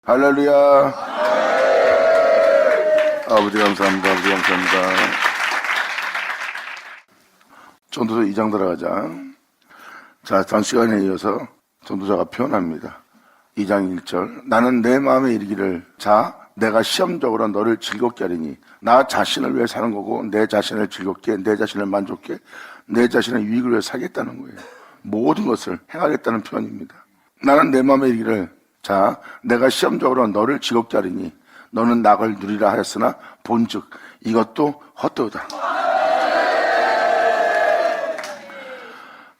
할렐루야. 아버지 감사합니다. 아버지 감사합니다. 전도서 2장 들어가자. 자, 전 시간에 이어서 전도자가 표현합니다. 2장 1절. 나는 내 마음에 이르기를, 자, 내가 시험적으로 너를 즐겁게 하리니. 나 자신을 위해 사는 거고, 내 자신을 즐겁게, 내 자신을 만족해, 내 자신의 유익을 위해 살겠다는 거예요. 모든 것을 행하겠다는 표현입니다. 나는 내 마음에 이르기를, 자, 내가 시험적으로 너를 즐겁게 하리니 너는 낙을 누리라 하였으나 본즉 이것도 헛되다.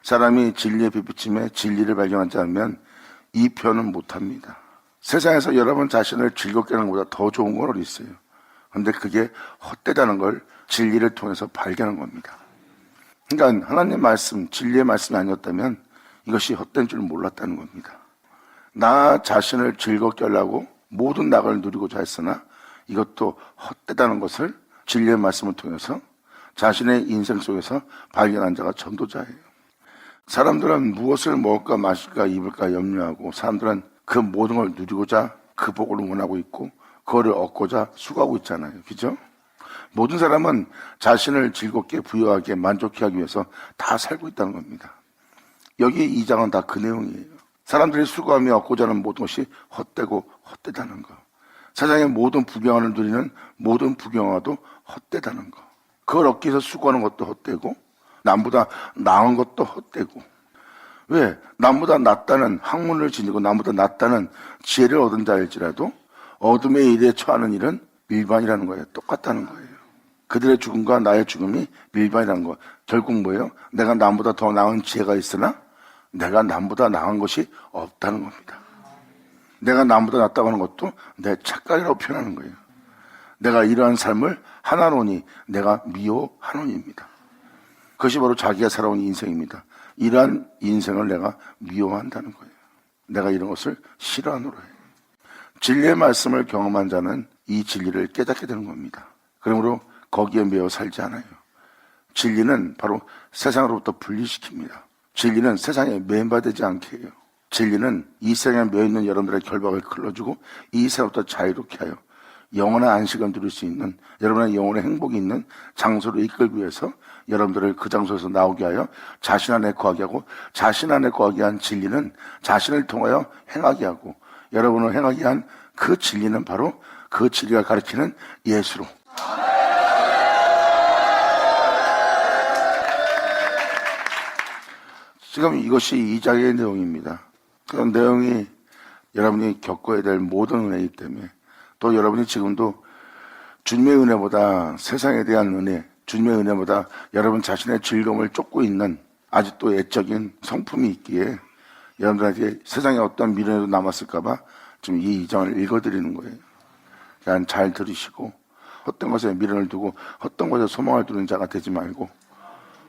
사람이 진리의 빛비침에 진리를 발견하지 않으면 이 표현은 못합니다. 세상에서 여러분 자신을 즐겁게 하는 것보다 더 좋은 건 어디 있어요. 그런데 그게 헛되다는 걸 진리를 통해서 발견한 겁니다. 그러니까 하나님 말씀, 진리의 말씀이 아니었다면 이것이 헛된 줄 몰랐다는 겁니다. 나 자신을 즐겁게 하려고 모든 낙을 누리고자 했으나 이것도 헛되다는 것을 진리의 말씀을 통해서 자신의 인생 속에서 발견한 자가 전도자예요. 사람들은 무엇을 먹을까 마실까 입을까 염려하고, 사람들은 그 모든 걸 누리고자 그 복을 원하고 있고 그거를 얻고자 수고하고 있잖아요. 그죠? 모든 사람은 자신을 즐겁게 부유하게 만족해 하기 위해서 다 살고 있다는 겁니다. 여기 2장은 다 그 내용이에요. 사람들이 수고하며 얻고자 하는 모든 것이 헛되고 헛되다는 거. 세상의 모든 부경화를 누리는 모든 부경화도 헛되다는 거. 그걸 얻기 위해서 수고하는 것도 헛되고, 남보다 나은 것도 헛되고. 왜? 남보다 낫다는 학문을 지니고 남보다 낫다는 지혜를 얻은 자일지라도 어둠의 일에 처하는 일은 밀반이라는 거예요. 똑같다는 거예요. 그들의 죽음과 나의 죽음이 밀반이라는 거. 결국 뭐예요? 내가 남보다 더 나은 지혜가 있으나 내가 남보다 나은 것이 없다는 겁니다. 내가 남보다 낫다고 하는 것도 내 착각이라고 표현하는 거예요. 내가 이러한 삶을 하나노니 내가 미워하노니입니다. 그것이 바로 자기가 살아온 인생입니다. 이러한 인생을 내가 미워한다는 거예요. 내가 이런 것을 싫어하노라 해요. 진리의 말씀을 경험한 자는 이 진리를 깨닫게 되는 겁니다. 그러므로 거기에 매여 살지 않아요. 진리는 바로 세상으로부터 분리시킵니다. 진리는 세상에 매인받지 않게 해요. 진리는 이 세상에 매여있는 여러분들의 결박을 걸러주고 이 세상부터 자유롭게 하여 영원한 안식을 누릴 수 있는, 여러분의 영혼의 행복이 있는 장소로 이끌기 위해서 여러분들을 그 장소에서 나오게 하여 자신 안에 거하게 하고, 자신 안에 거하게 한 진리는 자신을 통하여 행하게 하고, 여러분을 행하게 한 그 진리는 바로 그 진리가 가르치는 예수로. 지금 이것이 2장의 내용입니다. 그런 내용이 여러분이 겪어야 될 모든 은혜이기 때문에, 또 여러분이 지금도 주님의 은혜보다 세상에 대한 은혜, 주님의 은혜보다 여러분 자신의 즐거움을 쫓고 있는 아직도 애적인 성품이 있기에 여러분들한테 세상에 어떤 미련도 남았을까봐 지금 이 2장을 읽어드리는 거예요. 그냥 잘 들으시고 헛된 것에 미련을 두고 헛된 것에 소망을 두는 자가 되지 말고,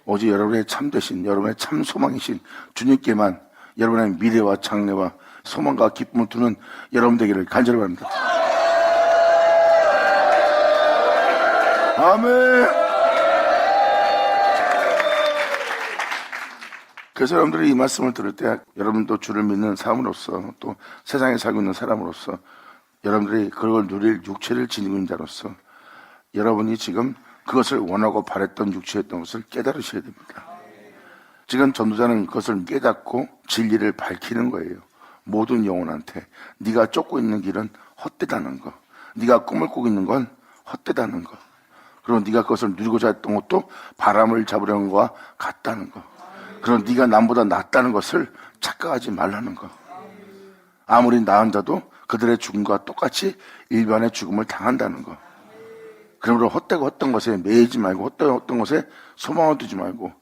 오직 여러분의 참되신, 여러분의 참 소망이신 주님께만 여러분의 미래와 장래와 소망과 기쁨을 두는 여러분 되기를 간절히 바랍니다. 아멘. 그래서 여러분들이 이 말씀을 들을 때 여러분도 주를 믿는 사람으로서, 또 세상에 살고 있는 사람으로서, 여러분들이 그걸 누릴 육체를 지니고 있는 자로서 여러분이 지금 그것을 원하고 바랬던 육체였던 것을 깨달으셔야 됩니다. 지금 전도자는 그것을 깨닫고 진리를 밝히는 거예요. 모든 영혼한테 네가 쫓고 있는 길은 헛되다는 거, 네가 꿈을 꾸고 있는 건 헛되다는 거, 그리고 네가 그것을 누리고자 했던 것도 바람을 잡으려는 것과 같다는 거, 그리고 네가 남보다 낫다는 것을 착각하지 말라는 거. 아무리 나은 자도 그들의 죽음과 똑같이 일반의 죽음을 당한다는 거. 그러므로 헛되고 헛된 것에 매이지 말고, 헛되고 헛된 것에 소망을 두지 말고,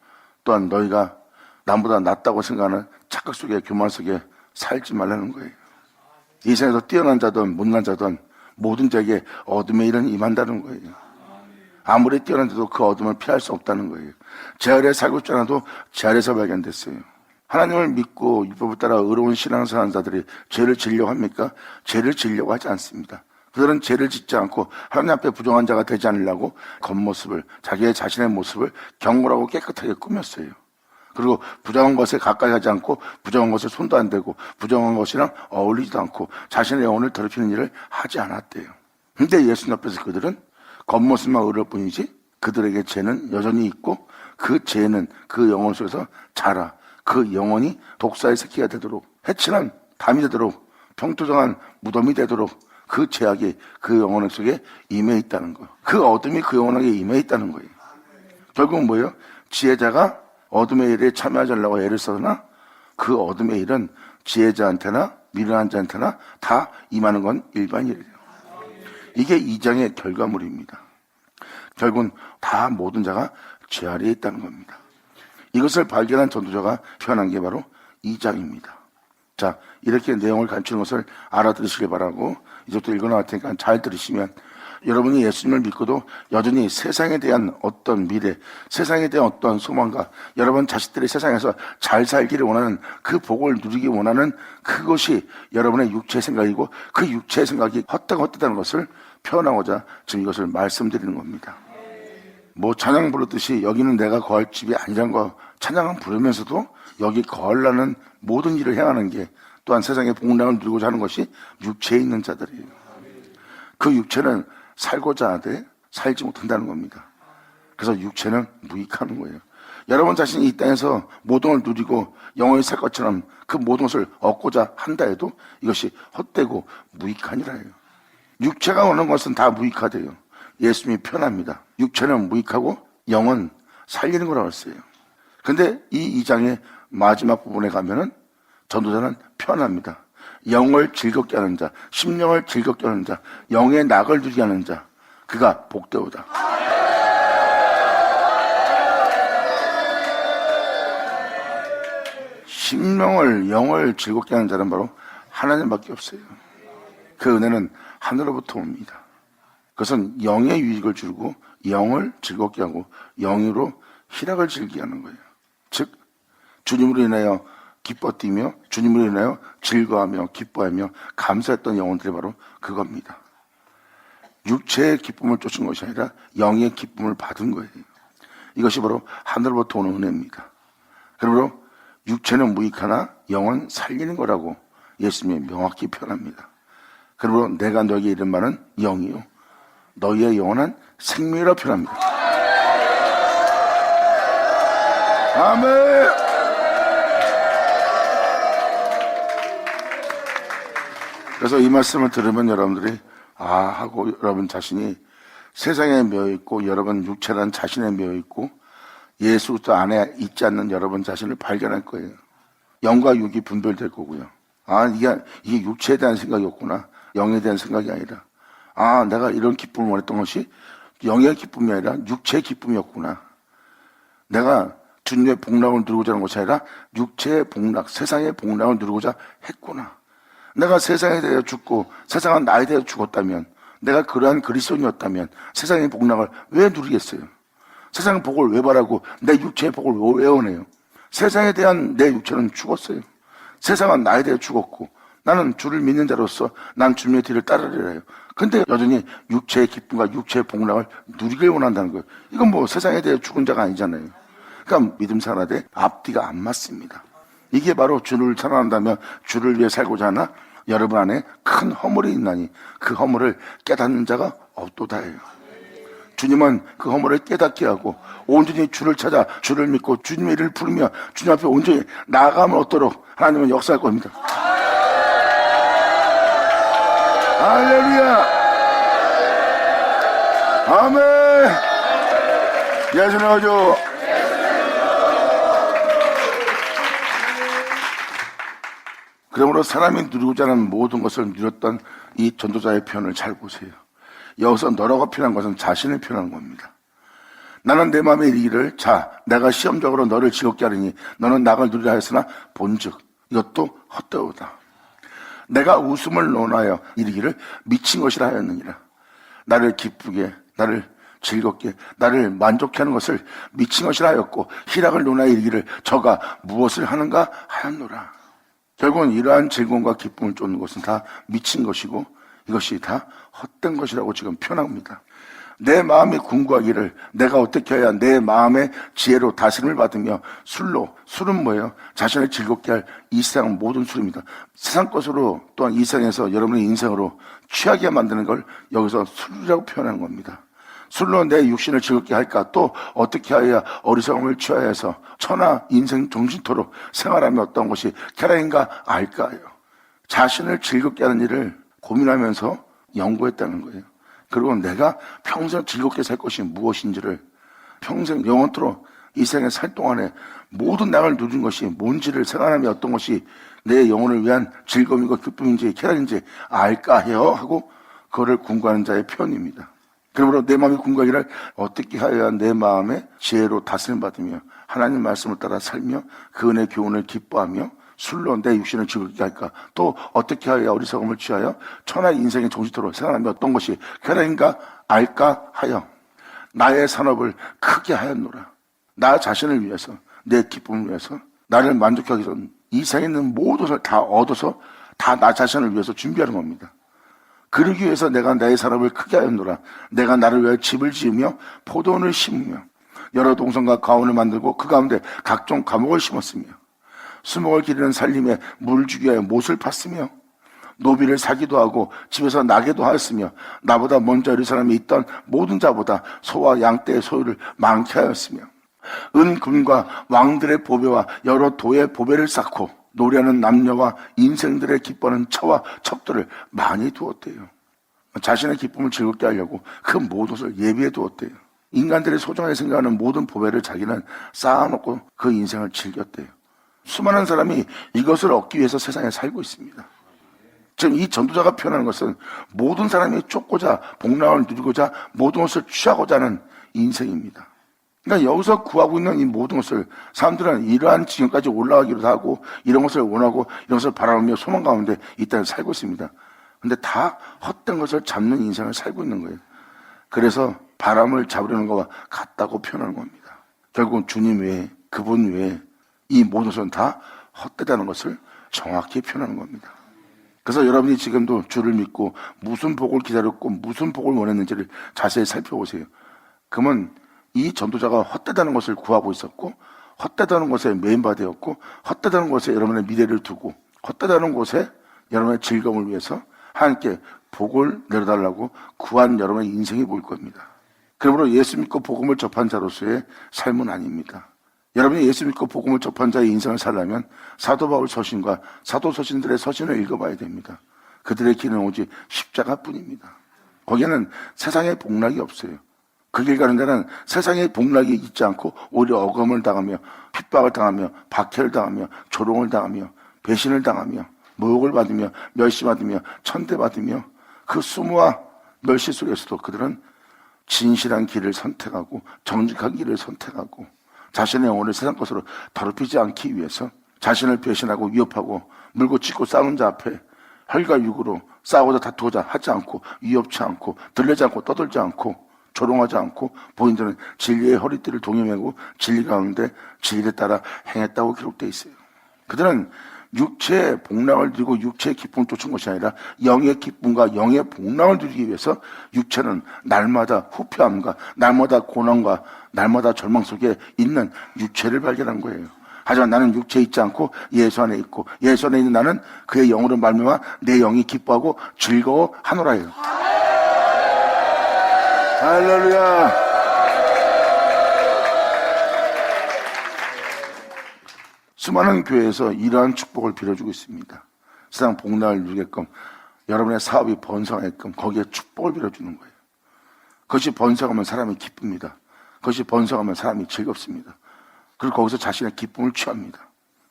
또한 너희가 남보다 낫다고 생각하는 착각 속에, 교만 속에 살지 말라는 거예요. 이 세상에서 뛰어난 자든 못난 자든 모든 자에게 어둠의 일은 임한다는 거예요. 아무리 뛰어난 자도 그 어둠을 피할 수 없다는 거예요. 제 아래에 살고 있지 않아도 제 아래에서 발견됐어요. 하나님을 믿고 율법을 따라 의로운 신앙생활 하는 자들이 죄를 지으려고 합니까? 죄를 지으려고 하지 않습니다. 그들은 죄를 짓지 않고 하나님 앞에 부정한 자가 되지 않으려고 겉모습을, 자기의 자신의 모습을 경건하고 깨끗하게 꾸몄어요. 그리고 부정한 것에 가까이 하지 않고 부정한 것에 손도 안 대고 부정한 것이랑 어울리지도 않고 자신의 영혼을 더럽히는 일을 하지 않았대요. 근데 예수님 앞에서 그들은 겉모습만 의로울 뿐이지 그들에게 죄는 여전히 있고 그 죄는 그 영혼 속에서 자라 그 영혼이 독사의 새끼가 되도록 해친한 담이 되도록 평토정한 무덤이 되도록 그 죄악이 그 영혼 속에 임해 있다는 거예요. 그 어둠이 그 영혼에게 임해 있다는 거예요. 결국은 뭐예요? 지혜자가 어둠의 일에 참여하지 않으려고 애를 쓰나 그 어둠의 일은 지혜자한테나 미련한 자한테나 다 임하는 건 일반일이에요. 이게 2장의 결과물입니다. 결국은 다 모든 자가 죄 아래에 있다는 겁니다. 이것을 발견한 전도자가 표현한 게 바로 2장입니다. 자, 이렇게 내용을 감추는 것을 알아들으시길 바라고 이제부터 읽어나갈 테니까 잘 들으시면 여러분이 예수님을 믿고도 여전히 세상에 대한 어떤 미래, 세상에 대한 어떤 소망과 여러분 자식들이 세상에서 잘 살기를 원하는 그 복을 누리기 원하는 그것이 여러분의 육체의 생각이고 그 육체의 생각이 헛되다는 것을 표현하고자 지금 이것을 말씀드리는 겁니다. 뭐 찬양 부르듯이 여기는 내가 거할 집이 아니란 거 찬양은 부르면서도 여기 거하려는 모든 일을 행하는 게 또한 세상의 복락을 누리고자 하는 것이 육체에 있는 자들이에요. 그 육체는 살고자 하되 살지 못한다는 겁니다. 그래서 육체는 무익하는 거예요. 여러분 자신이 이 땅에서 모든 걸 누리고 영원히 살 것처럼 그 모든 것을 얻고자 한다 해도 이것이 헛되고 무익하니라 해요. 육체가 오는 것은 다 무익하대요. 예수님이 표현합니다. 육체는 무익하고 영은 살리는 거라고 했어요. 근데 이 2장의 마지막 부분에 가면은 전도자는 표현합니다. 영을 즐겁게 하는 자, 심령을 즐겁게 하는 자, 영의 낙을 누리게 하는 자, 그가 복되오다. 심령을, 영을 즐겁게 하는 자는 바로 하나님밖에 없어요. 그 은혜는 하늘로부터 옵니다. 그것은 영의 유익을 주고 영을 즐겁게 하고 영으로 희락을 즐기게 하는 거예요. 즉 주님으로 인하여 기뻐 뛰며 주님으로 인하여 즐거워하며 기뻐하며 감사했던 영혼들이 바로 그겁니다. 육체의 기쁨을 쫓은 것이 아니라 영의 기쁨을 받은 거예요. 이것이 바로 하늘로부터 오는 은혜입니다. 그러므로 육체는 무익하나 영은 살리는 거라고 예수님이 명확히 표현합니다. 그러므로 내가 너에게 이른 말은 영이요 너희의 영원한 생명이라고 표현합니다. 아멘. 그래서 이 말씀을 들으면 여러분들이 하고 여러분 자신이 세상에 매여있고 여러분 육체라는 자신에 매여있고 예수 그리스도 안에 있지 않는 여러분 자신을 발견할 거예요. 영과 육이 분별될 거고요. 이게 육체에 대한 생각이었구나. 영에 대한 생각이 아니라 내가 이런 기쁨을 원했던 것이 영의 기쁨이 아니라 육체의 기쁨이었구나. 내가 주님의 복락을 누리고자 하는 것이 아니라 육체의 복락, 세상의 복락을 누리고자 했구나. 내가 세상에 대해 죽고 세상은 나에 대해 죽었다면 내가 그러한 그리스도인이었다면 세상의 복락을 왜 누리겠어요? 세상의 복을 왜 바라고 내 육체의 복을 왜 원해요? 세상에 대한 내 육체는 죽었어요. 세상은 나에 대해 죽었고 나는 주를 믿는 자로서 난 주님의 뒤를 따르리라 해요. 근데 여전히 육체의 기쁨과 육체의 복락을 누리길 원한다는 거예요. 이건 뭐 세상에 대해 죽은 자가 아니잖아요. 그러니까 믿음 사람한테 앞뒤가 안 맞습니다. 이게 바로 주를 찬양한다면 주를 위해 살고자 하나 여러분 안에 큰 허물이 있나니 그 허물을 깨닫는 자가 없도다예요. 주님은 그 허물을 깨닫게 하고 온전히 주를 찾아 주를 믿고 주님의 이름을 부르며 주님 앞에 온전히 나아가면 얻도록 하나님은 역사할 겁니다. 할렐루야. 아멘. 예수님 아주 그러므로 사람이 누리고자 하는 모든 것을 누렸던 이 전도자의 표현을 잘 보세요. 여기서 너라고 표현한 것은 자신을 표현한 겁니다. 나는 내 마음에 이르기를 내가 시험적으로 너를 즐겁게 하리니 너는 낙을 누리라 하였으나 본즉 이것도 헛되오다. 내가 웃음을 논하여 이르기를 미친 것이라 하였느니라. 나를 기쁘게 나를 즐겁게 나를 만족케 하는 것을 미친 것이라 하였고 희락을 논하여 이르기를 저가 무엇을 하는가 하였노라. 결국은 이러한 즐거움과 기쁨을 쫓는 것은 다 미친 것이고 이것이 다 헛된 것이라고 지금 표현합니다. 내 마음이 궁구하기를 내가 어떻게 해야 내 마음의 지혜로 다스림을 받으며 술은 뭐예요? 자신을 즐겁게 할 이 세상 모든 술입니다. 세상 것으로 또한 이 세상에서 여러분의 인생으로 취하게 만드는 걸 여기서 술이라고 표현하는 겁니다. 술로 내 육신을 즐겁게 할까? 또 어떻게 해야 어리석음을 취하여서 천하 인생 정신토록 생활하며 어떤 것이 쾌락인가 알까요? 자신을 즐겁게 하는 일을 고민하면서 연구했다는 거예요. 그리고 내가 평생 즐겁게 살 것이 무엇인지를 평생 영원토록 이 생에 살 동안에 모든 낙을 누린 것이 뭔지를 생각하며 어떤 것이 내 영혼을 위한 즐거움이고 기쁨인지 쾌락인지 알까 해요 하고 그거를 궁구하는 자의 표현입니다. 그러므로 내 마음이 궁구하기를 어떻게 하여야 내 마음의 지혜로 다스림 받으며 하나님 말씀을 따라 살며 그 은혜의 교훈을 기뻐하며 술로 내 육신을 즐겁게 할까? 또 어떻게 하여 어리석음을 취하여 천하의 인생의 정신토로 생각하며 어떤 것이 쾌락인가 알까 하여 나의 산업을 크게 하였노라. 나 자신을 위해서 내 기쁨을 위해서 나를 만족하기 전 이 세상에 있는 모든 것을 다 얻어서 다 나 자신을 위해서 준비하는 겁니다. 그러기 위해서 내가 나의 산업을 크게 하였노라. 내가 나를 위하여 집을 지으며 포도원을 심으며 여러 동성과 가온을 만들고 그 가운데 각종 과목을 심었으며 수목을 기르는 살림에 물을 주기 위하여 못을 팠으며 노비를 사기도 하고 집에서 나게도 하였으며 나보다 먼저 이른 사람이 있던 모든 자보다 소와 양떼의 소유를 많게 하였으며 은금과 왕들의 보배와 여러 도의 보배를 쌓고 노래하는 남녀와 인생들의 기뻐하는 처와 첩들을 많이 두었대요. 자신의 기쁨을 즐겁게 하려고 그 모든 것을 예비해 두었대요. 인간들의 소중하게 생각하는 모든 보배를 자기는 쌓아놓고 그 인생을 즐겼대요. 수많은 사람이 이것을 얻기 위해서 세상에 살고 있습니다. 지금 이 전도자가 표현하는 것은 모든 사람이 쫓고자 복락을 누리고자 모든 것을 취하고자 하는 인생입니다. 그러니까 여기서 구하고 있는 이 모든 것을 사람들은 이러한 지경까지 올라가기도 하고 이런 것을 원하고 이런 것을 바라보며 소망 가운데 이 땅에 살고 있습니다. 근데 다 헛된 것을 잡는 인생을 살고 있는 거예요. 그래서 바람을 잡으려는 것과 같다고 표현하는 겁니다. 결국은 주님 외에 그분 외에 이 모든 것은 다 헛되다는 것을 정확히 표현하는 겁니다. 그래서 여러분이 지금도 주를 믿고 무슨 복을 기다렸고 무슨 복을 원했는지를 자세히 살펴보세요. 그러면 이 전도자가 헛되다는 것을 구하고 있었고 헛되다는 것에 메인바되었고 헛되다는 것에 여러분의 미래를 두고 헛되다는 곳에 여러분의 즐거움을 위해서 하나님께 복을 내려달라고 구한 여러분의 인생이 보일 겁니다. 그러므로 예수 믿고 복음을 접한 자로서의 삶은 아닙니다. 여러분이 예수 믿고 복음을 접한 자의 인생을 살려면 사도 바울 서신과 사도 서신들의 서신을 읽어봐야 됩니다. 그들의 길은 오직 십자가뿐입니다. 거기에는 세상의 복락이 없어요. 그 길 가는 자는 세상의 복락이 있지 않고 오히려 억압을 당하며 핍박을 당하며 박해를 당하며 조롱을 당하며 배신을 당하며 모욕을 받으며 멸시받으며 천대받으며 그 수모와 멸시 속에서도 그들은 진실한 길을 선택하고 정직한 길을 선택하고 자신의 영혼을 세상 것으로 더럽히지 않기 위해서 자신을 배신하고 위협하고 물고 찢고 싸우는 자 앞에 혈과 육으로 싸우고자 다투고자 하지 않고 위협치 않고 들리지 않고 떠들지 않고 조롱하지 않고 본인들은 진리의 허리띠를 동여매고 진리 가운데 진리에 따라 행했다고 기록되어 있어요. 그들은 육체의 복락을 누리고 육체의 기쁨을 쫓은 것이 아니라 영의 기쁨과 영의 복락을 누리기 위해서 육체는 날마다 후패함과 날마다 고난과 날마다 절망 속에 있는 육체를 발견한 거예요. 하지만 나는 육체에 있지 않고 예수 안에 있고 예수 안에 있는 나는 그의 영으로 말미암아 내 영이 기뻐하고 즐거워하노라예요. 할렐루야. 수많은 교회에서 이러한 축복을 빌어주고 있습니다. 세상 복락을 누리게끔 여러분의 사업이 번성하게끔 거기에 축복을 빌어주는 거예요. 그것이 번성하면 사람이 기쁩니다. 그것이 번성하면 사람이 즐겁습니다. 그리고 거기서 자신의 기쁨을 취합니다.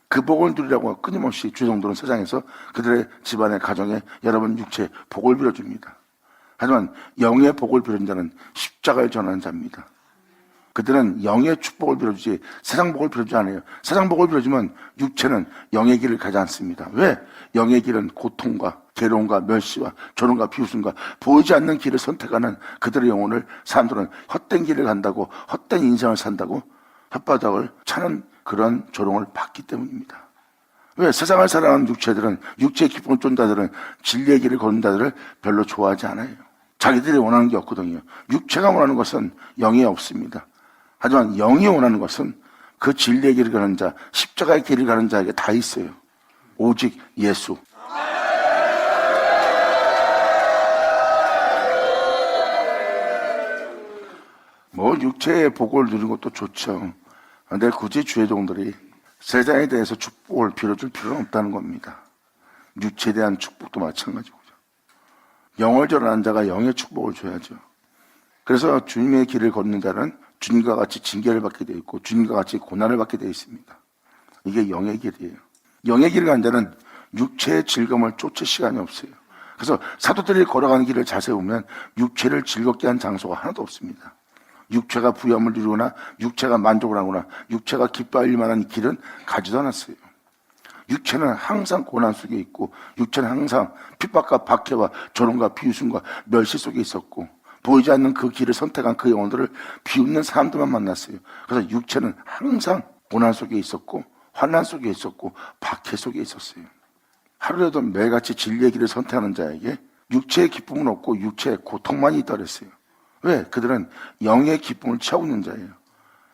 그 복을 누리라고 끊임없이 주성도는 세상에서 그들의 집안의 가정에 여러분 육체에 복을 빌어줍니다. 하지만 영의 복을 빌어준 자는 십자가를 전하는 자입니다. 그들은 영의 축복을 빌어주지 세상 복을 빌어주지 않아요. 세상 복을 빌어주면 육체는 영의 길을 가지 않습니다. 왜? 영의 길은 고통과 괴로움과 멸시와 조롱과 비웃음과 보이지 않는 길을 선택하는 그들의 영혼을 사람들은 헛된 길을 간다고 헛된 인생을 산다고 혓바닥을 차는 그런 조롱을 받기 때문입니다. 왜? 세상을 살아가는 육체들은 육체의 기쁨을 쫓는 자들은 진리의 길을 걷는 자들을 별로 좋아하지 않아요. 자기들이 원하는 게 없거든요. 육체가 원하는 것은 영이 없습니다. 하지만 영이 원하는 것은 그 진리의 길을 가는 자, 십자가의 길을 가는 자에게 다 있어요. 오직 예수. 뭐 육체의 복을 누리는 것도 좋죠. 근데 굳이 주의 종들이 세상에 대해서 축복을 빌어줄 필요는 없다는 겁니다. 육체에 대한 축복도 마찬가지고 영을 전하는 자가 영의 축복을 줘야죠. 그래서 주님의 길을 걷는 자는 주님과 같이 징계를 받게 되어 있고 주님과 같이 고난을 받게 되어 있습니다. 이게 영의 길이에요. 영의 길을 가는 자는 육체의 즐거움을 쫓을 시간이 없어요. 그래서 사도들이 걸어가는 길을 자세히 보면 육체를 즐겁게 한 장소가 하나도 없습니다. 육체가 부여함을 누리거나 육체가 만족을 하거나 육체가 기뻐할 만한 길은 가지도 않았어요. 육체는 항상 고난 속에 있고 육체는 항상 핍박과 박해와 조롱과 비웃음과 멸시 속에 있었고 보이지 않는 그 길을 선택한 그 영혼들을 비웃는 사람들만 만났어요. 그래서 육체는 항상 고난 속에 있었고 환난 속에 있었고 박해 속에 있었어요. 하루라도 매일같이 진리의 길을 선택하는 자에게 육체의 기쁨은 없고 육체의 고통만이 있다 그랬어요. 왜? 그들은 영의 기쁨을 취하고 있는 자예요.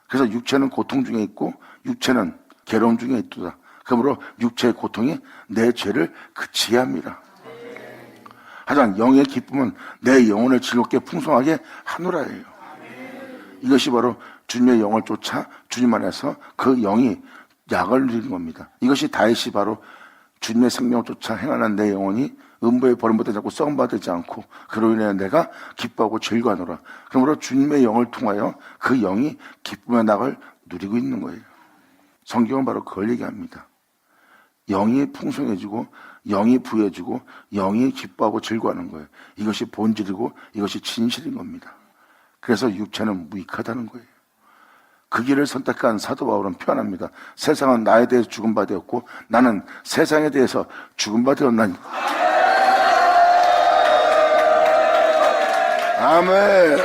그래서 육체는 고통 중에 있고 육체는 괴로움 중에 있도다. 그러므로 육체의 고통이 내 죄를 그치게 합니다. 하지만 영의 기쁨은 내 영혼을 즐겁게 풍성하게 하노라예요. 이것이 바로 주님의 영을 쫓아 주님 안에서 그 영이 약을 누리는 겁니다. 이것이 다윗이 바로 주님의 생명을 쫓아 행하는 내 영혼이 음부에 버림받지 않고 썩음받지 않고 그로 인해 내가 기뻐하고 즐거워하노라. 그러므로 주님의 영을 통하여 그 영이 기쁨의 낙을 누리고 있는 거예요. 성경은 바로 그걸 얘기합니다. 영이 풍성해지고 영이 부여지고 영이 기뻐하고 즐거워하는 거예요. 이것이 본질이고 이것이 진실인 겁니다. 그래서 육체는 무익하다는 거예요. 그 길을 선택한 사도 바울은 표현합니다. 세상은 나에 대해서 죽은 바 되었고 나는 세상에 대해서 죽은 바 되었나니. 아멘.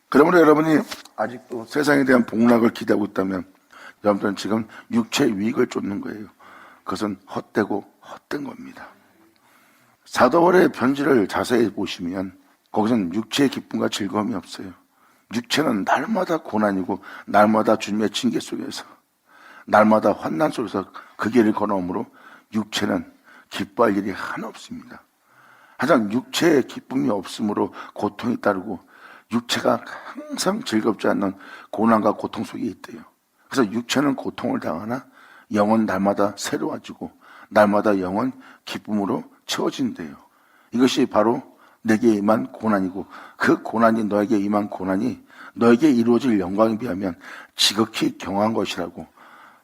그러므로 여러분이 아직도 세상에 대한 복락을 기대하고 있다면 여러분들은 지금 육체의 유익을 쫓는 거예요. 그것은 헛되고 헛된 겁니다. 사도 바울의 편지를 자세히 보시면 거기서는 육체의 기쁨과 즐거움이 없어요. 육체는 날마다 고난이고 날마다 주님의 징계 속에서 날마다 환난 속에서 그 길을 걸어오므로 육체는 기뻐할 일이 하나 없습니다. 하지만 육체의 기쁨이 없으므로 고통이 따르고 육체가 항상 즐겁지 않는 고난과 고통 속에 있대요. 그래서 육체는 고통을 당하나 영은 날마다 새로워지고 날마다 영은 기쁨으로 채워진대요. 이것이 바로 내게 임한 고난이고 그 고난이 너에게 임한 고난이 너에게 이루어질 영광에 비하면 지극히 경한 것이라고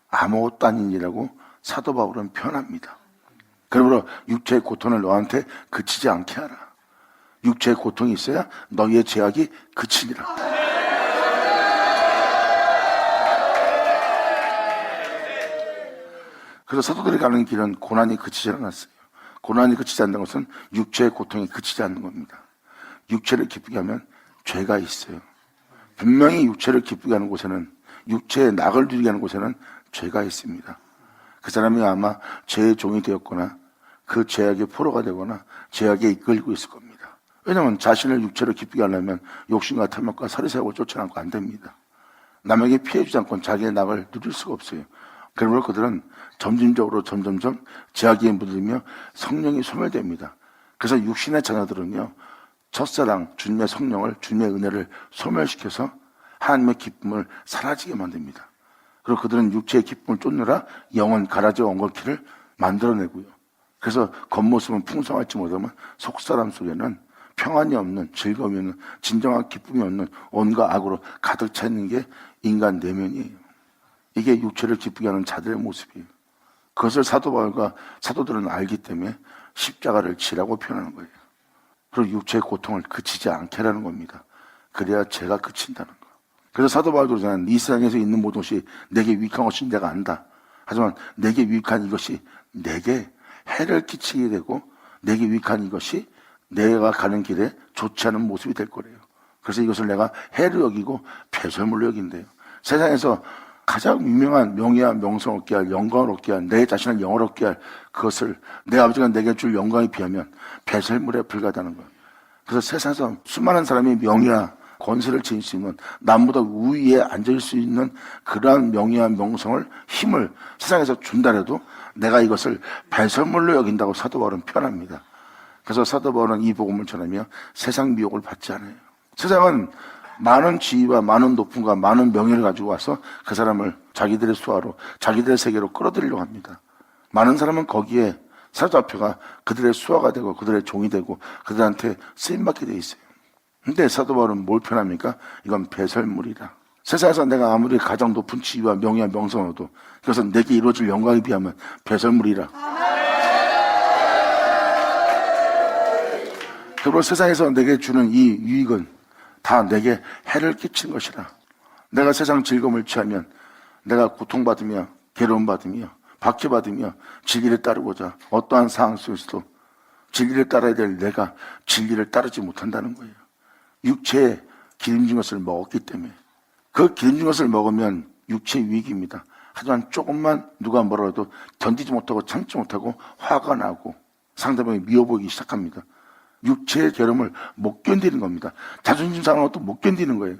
아무것도 아닌 일이라고 사도 바울은 표현합니다. 그러므로 육체의 고통을 너한테 그치지 않게 하라. 육체의 고통이 있어야 너희의 죄악이 그치니라. 그래서 사도들이 가는 길은 고난이 그치지 않았어요. 고난이 그치지 않는 것은 육체의 고통이 그치지 않는 겁니다. 육체를 기쁘게 하면 죄가 있어요. 분명히 육체를 기쁘게 하는 곳에는 육체의 낙을 누리게 하는 곳에는 죄가 있습니다. 그 사람이 아마 죄의 종이 되었거나 그 죄악의 포로가 되거나 죄악에 이끌리고 있을 겁니다. 왜냐하면 자신을 육체로 기쁘게 하려면 욕심과 탐욕과 사리새하고 쫓아나고 안 됩니다. 남에게 피해주지 않고는 자기의 낙을 누릴 수가 없어요. 그러므로 그들은 점진적으로 점점점 죄악에 물들며 성령이 소멸됩니다. 그래서 육신의 자녀들은요, 첫사랑 주님의 성령을, 주님의 은혜를 소멸시켜서 하나님의 기쁨을 사라지게 만듭니다. 그리고 그들은 육체의 기쁨을 쫓느라 영혼 가라지와 엉겅퀴를 만들어내고요. 그래서 겉모습은 풍성할지 못하면 속사람 속에는 평안이 없는, 즐거움이 없는, 진정한 기쁨이 없는 온갖 악으로 가득 차 있는 게 인간 내면이에요. 이게 육체를 기쁘게 하는 자들의 모습이에요. 그것을 사도 바울과 사도들은 알기 때문에 십자가를 지라고 표현하는 거예요. 그리고 육체의 고통을 그치지 않게 하라는 겁니다. 그래야 죄가 그친다는 거. 그래서 사도 바울도 그러잖아요. 이 세상에서 있는 모든 것이 내게 유익한 것인 내가 안다. 하지만 내게 유익한 이것이 내게 해를 끼치게 되고 내게 유익한 이것이 내가 가는 길에 좋지 않은 모습이 될 거래요. 그래서 이것을 내가 해로 여기고 배설물로 여긴대요. 세상에서 가장 유명한 명예와 명성을 얻게 할, 영광을 얻게 할, 내 자신을 영화롭게 할 그것을 내 아버지가 내게 줄 영광에 비하면 배설물에 불과하다는 거예요. 그래서 세상에서 수많은 사람이 명예와 권세를 지닐 수 있는, 남보다 우위에 앉을 수 있는 그러한 명예와 명성을, 힘을 세상에서 준다 해도 내가 이것을 배설물로 여긴다고 사도 바울은 표현합니다. 그래서 사도 바울은 이 복음을 전하며 세상 미혹을 받지 않아요. 세상은 많은 지위와 많은 높음과 많은 명예를 가지고 와서 그 사람을 자기들의 수하로, 자기들의 세계로 끌어들이려고 합니다. 많은 사람은 거기에 사로잡혀가 그들의 수하가 되고 그들의 종이 되고 그들한테 쓰임받게 돼 있어요. 근데 사도 바울은 뭘 표현합니까? 이건 배설물이다. 세상에서 내가 아무리 가장 높은 지위와 명예와 명성을 얻어도 그것은 내게 이루어질 영광에 비하면 배설물이라. 그리고 세상에서 내게 주는 이 유익은 다 내게 해를 끼친 것이라. 내가 세상 즐거움을 취하면 내가 고통받으며 괴로움받으며 박해받으며 진리를 따르고자 어떠한 상황 속에서도 진리를 따라야 될 내가 진리를 따르지 못한다는 거예요. 육체에 기름진 것을 먹었기 때문에. 그 기름진 것을 먹으면 육체의 유익입니다. 하지만 조금만 누가 뭐라 해도 견디지 못하고 참지 못하고 화가 나고 상대방이 미워 보이기 시작합니다. 육체의 괴로움을 못 견디는 겁니다. 자존심 상하는 것도 못 견디는 거예요.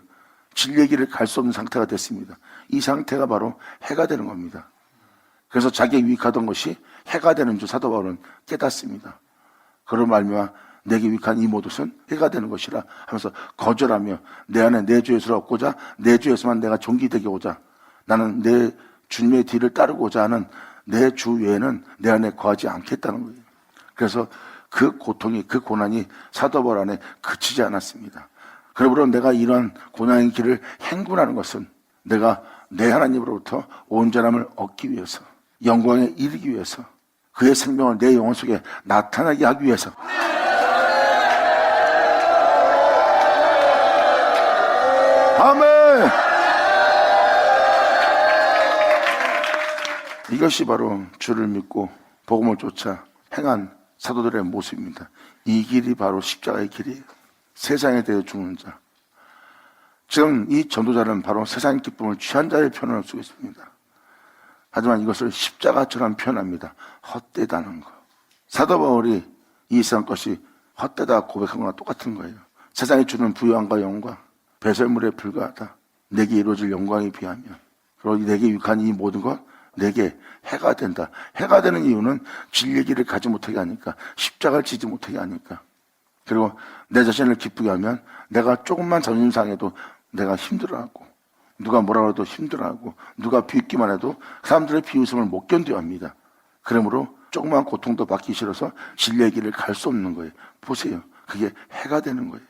진리의 길을 갈 수 없는 상태가 됐습니다. 이 상태가 바로 해가 되는 겁니다. 그래서 자기에 유익하던 것이 해가 되는 줄 사도 바울은 깨닫습니다. 그런 말미암아 내게 유익한 이 모든 해가 되는 것이라 하면서 거절하며 내 안에 내 주 예수를 얻고자 내 주 예수만 내가 존귀되게 오자 나는 내 주님의 뒤를 따르고자 하는 내 주 외에는 내 안에 거하지 않겠다는 거예요. 그래서 그 고통이, 그 고난이 사도 바울 안에 그치지 않았습니다. 그러므로 내가 이러한 고난의 길을 행군하는 것은 내가 내 하나님으로부터 온전함을 얻기 위해서, 영광에 이르기 위해서, 그의 생명을 내 영혼 속에 나타나게 하기 위해서. 아멘! 이것이 바로 주를 믿고 복음을 쫓아 행한 사도들의 모습입니다. 이 길이 바로 십자가의 길이에요. 세상에 대해 죽는 자. 지금 이 전도자는 바로 세상의 기쁨을 취한 자의 표현을 쓰고 있습니다. 하지만 이것을 십자가처럼 표현합니다. 헛되다는 거. 사도 바울이 이 세상 것이 헛되다 고백한 거나 똑같은 거예요. 세상이 주는 부유함과 영광, 배설물에 불과하다. 내게 이루어질 영광에 비하면. 그리고 내게 유익한 이 모든 것, 내게 해가 된다. 해가 되는 이유는 진리의 길을 가지 못하게 하니까, 십자가를 지지 못하게 하니까. 그리고 내 자신을 기쁘게 하면 내가 조금만 자존심 상해도 내가 힘들어하고, 누가 뭐라 해도 힘들어하고, 누가 비웃기만 해도 사람들의 비웃음을 못 견뎌야 합니다. 그러므로 조그만 고통도 받기 싫어서 진리의 길을 갈 수 없는 거예요. 보세요. 그게 해가 되는 거예요.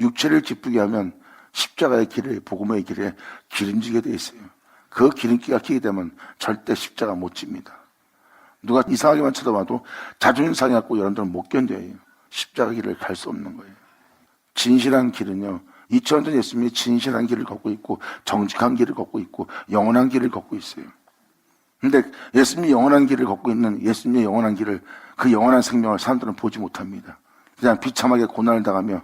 육체를 기쁘게 하면 십자가의 길에, 복음의 길에 기름지게 돼 있어요. 그 기름기가 끼게 되면 절대 십자가 못 집니다. 누가 이상하게만 쳐다봐도 자존심 상해갖고 여러분들은 못 견뎌요. 십자가 길을 갈 수 없는 거예요. 진실한 길은요, 2000년 전 예수님이 진실한 길을 걷고 있고 정직한 길을 걷고 있고 영원한 길을 걷고 있어요. 근데 예수님이 영원한 길을 걷고 있는 예수님의 영원한 길을, 그 영원한 생명을 사람들은 보지 못합니다. 그냥 비참하게 고난을 당하며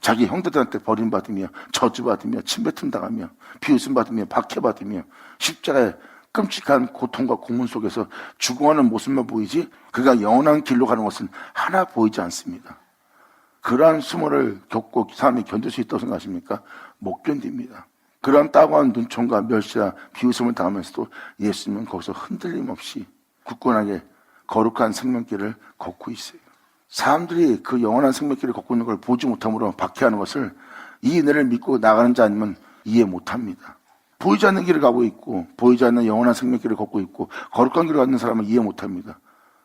자기 형제들한테 버림받으며 저주받으며 침뱉음 당하며 비웃음 받으며 박해받으며 십자가의 끔찍한 고통과 고문 속에서 죽어가는 모습만 보이지 그가 영원한 길로 가는 것은 하나 보이지 않습니다. 그러한 수모를 겪고 사람이 견딜 수 있다고 생각하십니까? 못 견딥니다. 그러한 따가운 눈총과 멸시와 비웃음을 당하면서도 예수님은 거기서 흔들림 없이 굳건하게 거룩한 생명길을 걷고 있어요. 사람들이 그 영원한 생명길을 걷고 있는 걸 보지 못함으로 박해하는 것을 이 은혜를 믿고 나가는 자 아니면 이해 못합니다. 보이지 않는 길을 가고 있고 보이지 않는 영원한 생명길을 걷고 있고 거룩한 길을 걷는 사람은 이해 못합니다.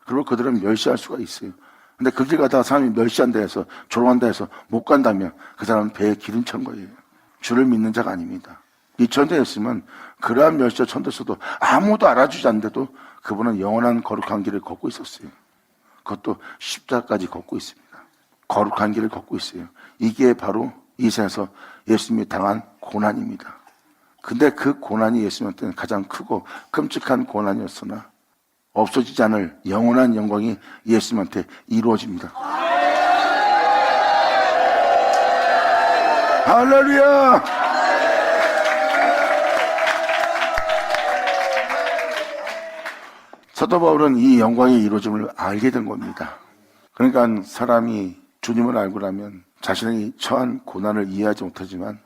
그리고 그들은 멸시할 수가 있어요. 근데 그 길 가다가 사람이 멸시한다 해서 조롱한다 해서 못 간다면 그 사람은 배에 기름 찬 거예요. 주를 믿는 자가 아닙니다. 이 천대였으면 그러한 멸시와 천대서도 아무도 알아주지 않는데도 그분은 영원한 거룩한 길을 걷고 있었어요. 그것도 십자가까지 걷고 있습니다. 거룩한 길을 걷고 있어요. 이게 바로 이 세상에서 예수님이 당한 고난입니다. 근데 그 고난이 예수님한테는 가장 크고 끔찍한 고난이었으나 없어지지 않을 영원한 영광이 예수님한테 이루어집니다. 할렐루야! 사도 바울은 이 영광의 이루어짐을 알게 된 겁니다. 그러니까 사람이 주님을 알고 나면 자신이 처한 고난을 이해하지 못하지만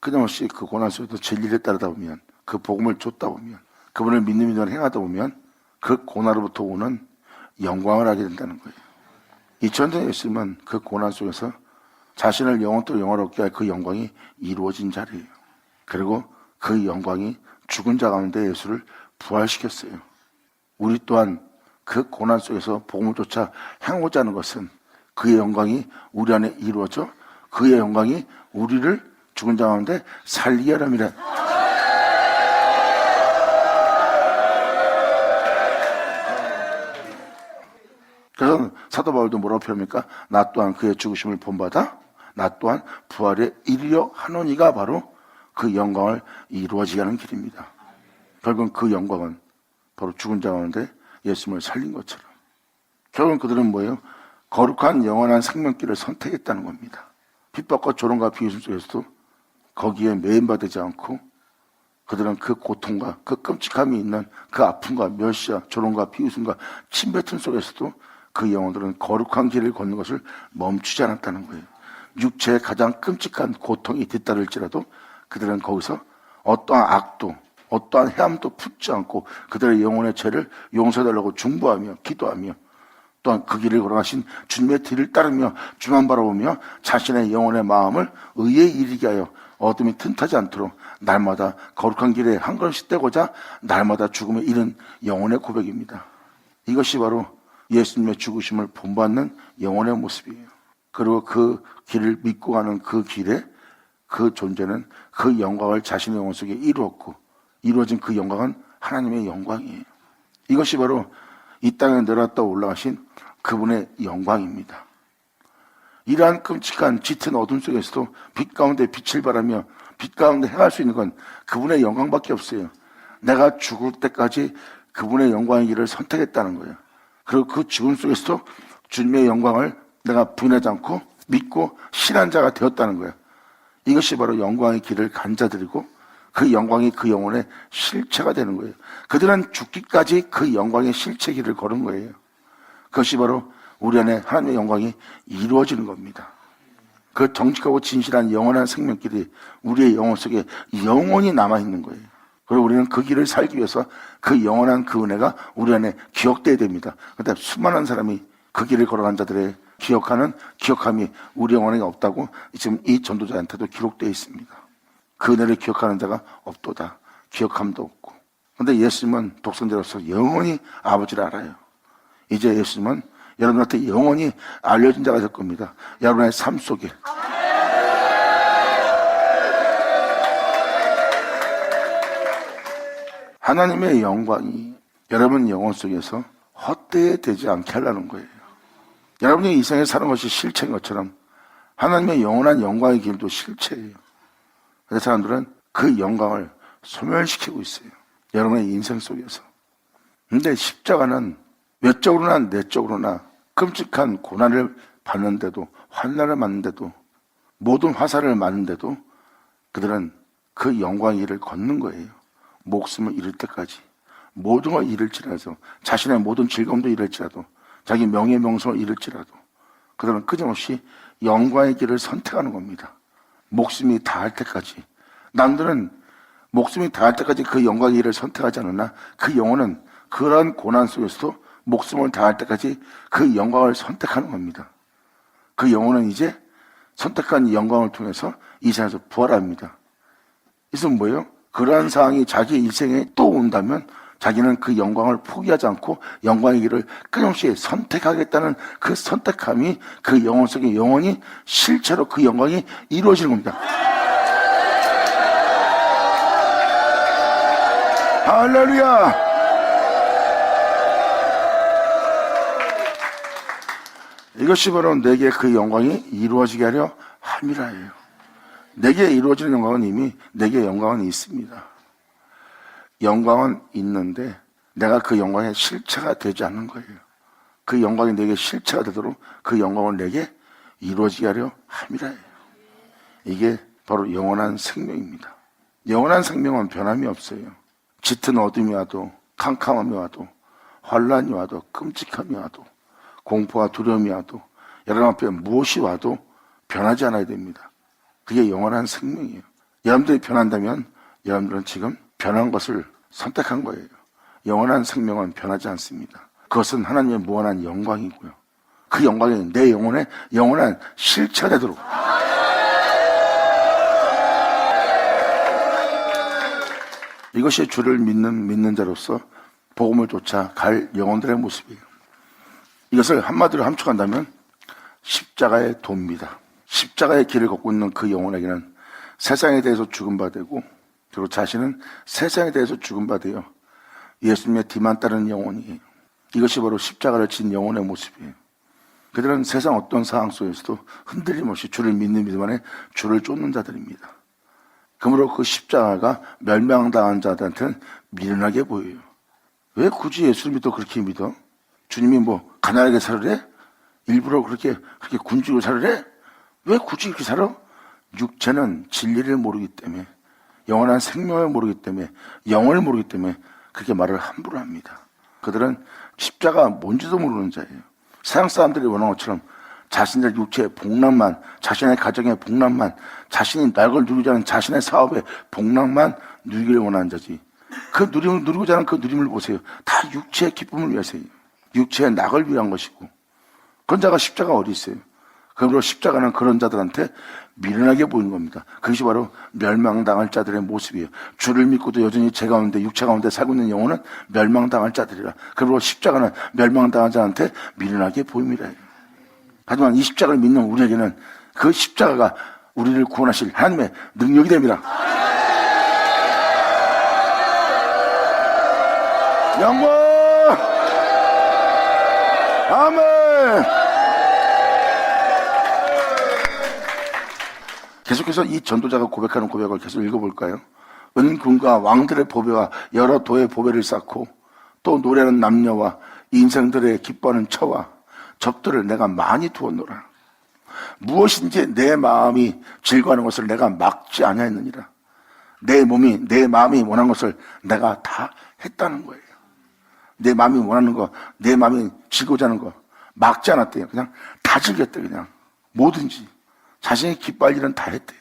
끊임없이 그 고난 속에서 진리를 따르다 보면, 그 복음을 쫓다 보면, 그분을 믿는 믿음을 행하다 보면 그 고난으로부터 오는 영광을 알게 된다는 거예요. 2000년 예수님은 그 고난 속에서 자신을 영원토록 영화롭게 할 그 영광이 이루어진 자리예요. 그리고 그 영광이 죽은 자 가운데 예수를 부활시켰어요. 우리 또한 그 고난 속에서 복음을 쫓아 행하고자 하는 것은 그의 영광이 우리 안에 이루어져 그의 영광이 우리를 죽은 자 가운데 살리게 하람이라. 그래서 사도 바울도 뭐라고 표현합니까? 나 또한 그의 죽으심을 본받아 나 또한 부활에 이르려 하노니가 바로 그 영광을 이루어지게 하는 길입니다. 결국은 그 영광은 바로 죽은 자 가운데 예수님을 살린 것처럼 결국은 그들은 뭐예요? 거룩한 영원한 생명길을 선택했다는 겁니다. 핍박과 조롱과 비웃음 속에서도 거기에 매인받지 않고 그들은 그 고통과 그 끔찍함이 있는 그 아픔과 멸시와 조롱과 비웃음과 침뱉음 속에서도 그 영혼들은 거룩한 길을 걷는 것을 멈추지 않았다는 거예요. 육체의 가장 끔찍한 고통이 뒤따를지라도 그들은 거기서 어떠한 악도 어떠한 해함도 품지 않고 그들의 영혼의 죄를 용서해달라고 중보하며 기도하며 또한 그 길을 걸어가신 주님의 뒤를 따르며 주만 바라보며 자신의 영혼의 마음을 의에 이르게 하여 어둠이 틈타지 않도록 날마다 거룩한 길에 한 걸음씩 떼고자 날마다 죽음에 이른 영혼의 고백입니다. 이것이 바로 예수님의 죽으심을 본받는 영혼의 모습이에요. 그리고 그 길을 믿고 가는 그 길에 그 존재는 그 영광을 자신의 영혼 속에 이루었고 이루어진 그 영광은 하나님의 영광이에요. 이것이 바로 이 땅에 내려왔다 올라가신 그분의 영광입니다. 이러한 끔찍한 짙은 어둠 속에서도 빛 가운데 빛을 발하며 빛 가운데 행할 수 있는 건 그분의 영광밖에 없어요. 내가 죽을 때까지 그분의 영광의 길을 선택했다는 거예요. 그리고 그 죽음 속에서도 주님의 영광을 내가 부인하지 않고 믿고 신한 자가 되었다는 거예요. 이것이 바로 영광의 길을 간 자들이고 그 영광이 그 영혼의 실체가 되는 거예요. 그들은 죽기까지 그 영광의 실체 길을 걸은 거예요. 그것이 바로 우리 안에 하나님의 영광이 이루어지는 겁니다. 그 정직하고 진실한 영원한 생명길이 우리의 영혼 속에 영원히 남아있는 거예요. 그리고 우리는 그 길을 살기 위해서 그 영원한 그 은혜가 우리 안에 기억돼야 됩니다. 그런데 수많은 사람이 그 길을 걸어간 자들의 기억함이 우리 영혼에 없다고 지금 이 전도자한테도 기록되어 있습니다. 그 은혜를 기억하는 자가 없도다. 기억함도 없고. 그런데 예수님은 독생자로서 영원히 아버지를 알아요. 이제 예수님은 여러분한테 영원히 알려진 자가 될 겁니다. 여러분의 삶 속에. 하나님의 영광이 여러분 영혼 속에서 헛되지 않게 하려는 거예요. 여러분이 이 세상에 사는 것이 실체인 것처럼 하나님의 영원한 영광의 길도 실체예요. 그래서 사람들은 그 영광을 소멸시키고 있어요. 여러분의 인생 속에서. 근데 십자가는 외적으로나 내적으로나 끔찍한 고난을 받는데도 환난을 맞는데도 모든 화살을 맞는데도 그들은 그 영광의 길을 걷는 거예요. 목숨을 잃을 때까지 모든 걸 잃을지라도 자신의 모든 즐거움도 잃을지라도 자기 명예 명성을 잃을지라도 그들은 끊임없이 영광의 길을 선택하는 겁니다. 목숨이 다할 때까지. 남들은 목숨이 다할 때까지 그 영광의 길을 선택하지 않으나 그 영혼은 그러한 고난 속에서도 목숨을 다할 때까지 그 영광을 선택하는 겁니다. 그 영혼은 이제 선택한 영광을 통해서 이 세상에서 부활합니다. 이것은 뭐예요? 그러한 상황이 자기 일생에 또 온다면 자기는 그 영광을 포기하지 않고 영광의 길을 끊임없이 선택하겠다는 그 선택함이 그 영혼 속에 영원히 실체로 그 영광이 이루어지는 겁니다. 할렐루야! 이것이 바로 내게 그 영광이 이루어지게 하려 함이라예요. 내게 이루어지는 영광은 이미 내게 영광은 있습니다. 영광은 있는데 내가 그 영광의 실체가 되지 않는 거예요. 그 영광이 내게 실체가 되도록 그 영광을 내게 이루어지게 하려 함이라예요. 이게 바로 영원한 생명입니다. 영원한 생명은 변함이 없어요. 짙은 어둠이 와도 캄캄함이 와도 환란이 와도 끔찍함이 와도 공포와 두려움이 와도 여러분 앞에 무엇이 와도 변하지 않아야 됩니다. 그게 영원한 생명이에요. 여러분들이 변한다면 여러분들은 지금 변한 것을 선택한 거예요. 영원한 생명은 변하지 않습니다. 그것은 하나님의 무한한 영광이고요. 그 영광이 내 영혼에 영원한 실체가 되도록 이것이 주를 믿는 자로서 복음을 쫓아 갈 영혼들의 모습이에요. 이것을 한마디로 함축한다면 십자가의 도입니다. 십자가의 길을 걷고 있는 그 영혼에게는 세상에 대해서 죽은 바 되고 그리고 자신은 세상에 대해서 죽은 바 되어 예수님의 뒤만 따르는 영혼이에요. 이것이 바로 십자가를 진 영혼의 모습이에요. 그들은 세상 어떤 상황 속에서도 흔들림 없이 주를 믿는 안에 주를 쫓는 자들입니다. 그러므로 그 십자가가 멸망당한 자들한테는 미련하게 보여요. 왜 굳이 예수를 믿어 그렇게 믿어? 주님이 뭐 가난하게 살으래? 일부러 그렇게 굶주리고 살으래? 왜 굳이 이렇게 살아? 육체는 진리를 모르기 때문에 영원한 생명을 모르기 때문에 영을 모르기 때문에 그렇게 말을 함부로 합니다. 그들은 십자가 뭔지도 모르는 자예요. 세상 사람들이 원하는 것처럼 자신의 육체의 복락만, 자신의 가정의 복락만, 자신이 낙을 누리지 않은 자신의 사업의 복락만 누리기를 원하는 자지. 그 누림을 누리고자 하는 그 누림을 보세요. 다 육체의 기쁨을 위해서예요. 육체의 낙을 위한 것이고. 그런 자가 십자가 어디 있어요? 그러므로 십자가는 그런 자들한테 미련하게 보이는 겁니다. 그것이 바로 멸망당할 자들의 모습이에요. 주를 믿고도 여전히 제 가운데 육체 가운데 살고 있는 영혼은 멸망당할 자들이라. 그러므로 십자가는 멸망당한 자한테 미련하게 보입니다. 하지만 이 십자가를 믿는 우리에게는 그 십자가가 우리를 구원하실 하나님의 능력이 됩니다. 영광! 아멘! 계속해서 이 전도자가 고백하는 고백을 계속 읽어볼까요? 은군과 왕들의 보배와 여러 도의 보배를 쌓고 또 노래하는 남녀와 인생들의 기뻐하는 처와 적들을 내가 많이 두었노라. 무엇인지 내 마음이 즐거워하는 것을 내가 막지 아니하였느니라. 내 마음이 원하는 것을 내가 다 했다는 거예요. 내 마음이 원하는 거, 내 마음이 즐거워하는 하는 거 막지 않았대요. 그냥 다 즐겼대요. 그냥 뭐든지 자신이 기뻐할 일은 다 했대요.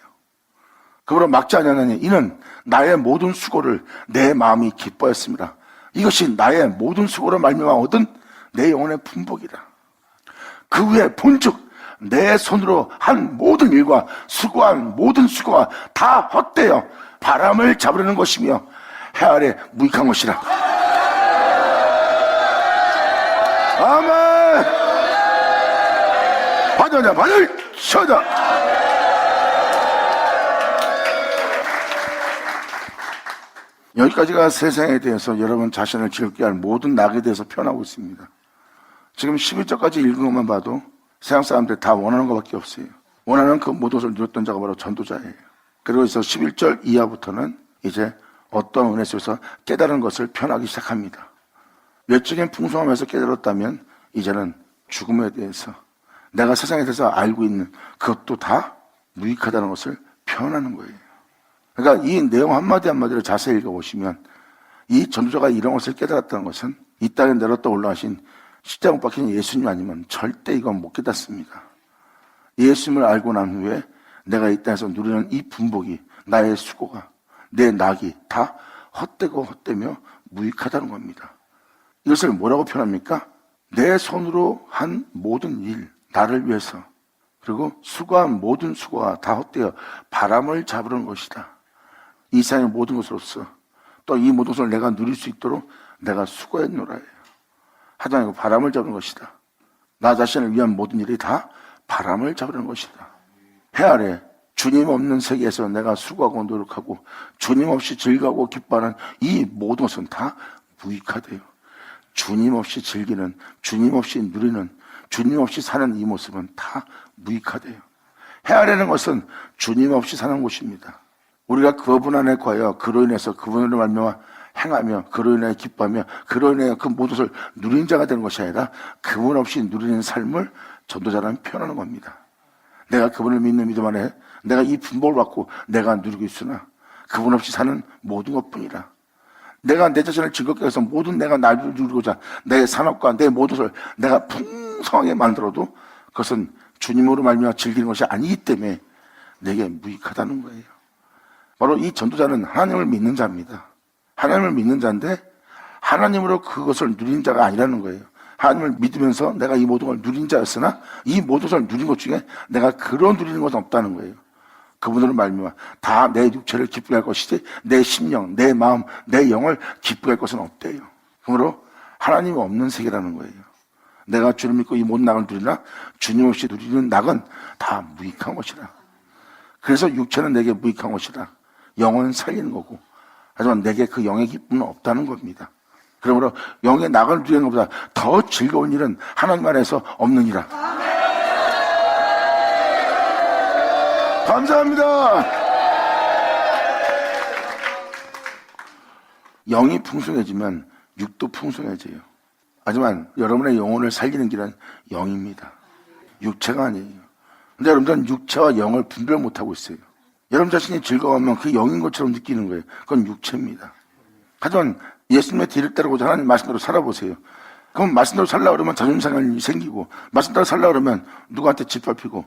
그러므로 막지 않았느니 이는 나의 모든 수고를 내 마음이 기뻐했습니다. 이것이 나의 모든 수고로 말미암아 얻은 내 영혼의 품복이라. 그 후에 본즉 내 손으로 한 모든 일과 수고한 모든 수고가 다 헛되어 바람을 잡으려는 것이며 해 아래 무익한 것이라. 아멘. 받아자 받을 쳐다. 여기까지가 세상에 대해서 여러분 자신을 즐겁게 할 모든 낙에 대해서 표현하고 있습니다. 지금 11절까지 읽은 것만 봐도 세상 사람들이 다 원하는 것밖에 없어요. 원하는 그 모든 것을 누렸던 자가 바로 전도자예요. 그리고 그래서 11절 이하부터는 이제 어떤 은혜 속에서 깨달은 것을 표현하기 시작합니다. 외적인 풍성함에서 깨달았다면 이제는 죽음에 대해서 내가 세상에 대해서 알고 있는 그것도 다 무익하다는 것을 표현하는 거예요. 그러니까 이 내용 한마디 한마디를 자세히 읽어보시면 이 전도자가 이런 것을 깨달았다는 것은 이 땅에 내렸다 올라가신 십자가 못 박힌 예수님 아니면 절대 이건 못 깨닫습니다. 예수님을 알고 난 후에 내가 이 땅에서 누리는 이 분복이, 나의 수고가, 내 낙이 다 헛되고 헛되며 무익하다는 겁니다. 이것을 뭐라고 표현합니까? 내 손으로 한 모든 일, 나를 위해서, 그리고 수고한 모든 수고가 다 헛되어 바람을 잡으려는 것이다. 이 세상의 모든 것으로서 또 이 모든 것을 내가 누릴 수 있도록 내가 수고했노라예요. 하지만 바람을 잡는 것이다. 나 자신을 위한 모든 일이 다 바람을 잡으려는 것이다. 해 아래 주님 없는 세계에서 내가 수고하고 노력하고 주님 없이 즐거워하고 기뻐하는 이 모든 것은 다 무익하대요. 주님 없이 즐기는, 주님 없이 누리는, 주님 없이 사는 이 모습은 다 무익하대요. 해 아래는 것은 주님 없이 사는 곳입니다. 우리가 그분 안에 거하여 그로 인해서 그분으로 말미암아 행하며 그로 인해 기뻐하며 그로 인해 그 모든 것을 누리는 자가 되는 것이 아니라 그분 없이 누리는 삶을 전도자라는 표현하는 겁니다. 내가 그분을 믿는 믿음 안에 내가 이 분복을 받고 내가 누리고 있으나 그분 없이 사는 모든 것뿐이라. 내가 내 자신을 즐겁게 해서 모든 내가 날 누리고자 내 산업과 내 모든 것을 내가 풍성하게 만들어도 그것은 주님으로 말미암아 즐기는 것이 아니기 때문에 내게 무익하다는 거예요. 바로 이 전도자는 하나님을 믿는 자입니다. 하나님을 믿는 자인데 하나님으로 그것을 누린 자가 아니라는 거예요. 하나님을 믿으면서 내가 이 모든 걸 누린 자였으나 이 모든 것을 누린 것 중에 내가 그런 누리는 것은 없다는 거예요. 그분으로 말미암아 다 내 육체를 기쁘게 할 것이지 내 심령, 내 마음, 내 영을 기쁘게 할 것은 없대요. 그러므로 하나님이 없는 세계라는 거예요. 내가 주를 믿고 이 모든 낙을 누리나 주님 없이 누리는 낙은 다 무익한 것이라. 그래서 육체는 내게 무익한 것이라. 영은 살리는 거고 하지만 내게 그 영의 기쁨은 없다는 겁니다. 그러므로 영의 낙을 누리는 것보다 더 즐거운 일은 하나님 안에서 없느니라. 감사합니다. 영이 풍성해지면 육도 풍성해져요. 하지만 여러분의 영혼을 살리는 길은 영입니다. 육체가 아니에요. 근데 여러분들은 육체와 영을 분별 못하고 있어요. 여러분 자신이 즐거워하면 그 영인 것처럼 느끼는 거예요. 그건 육체입니다. 하지만 예수님의 뒤를 따르고자 하나님 말씀대로 살아보세요. 그럼 말씀대로 살려고 그러면 자존심상이 생기고 말씀대로 살려고 그러면 누구한테 짓밟히고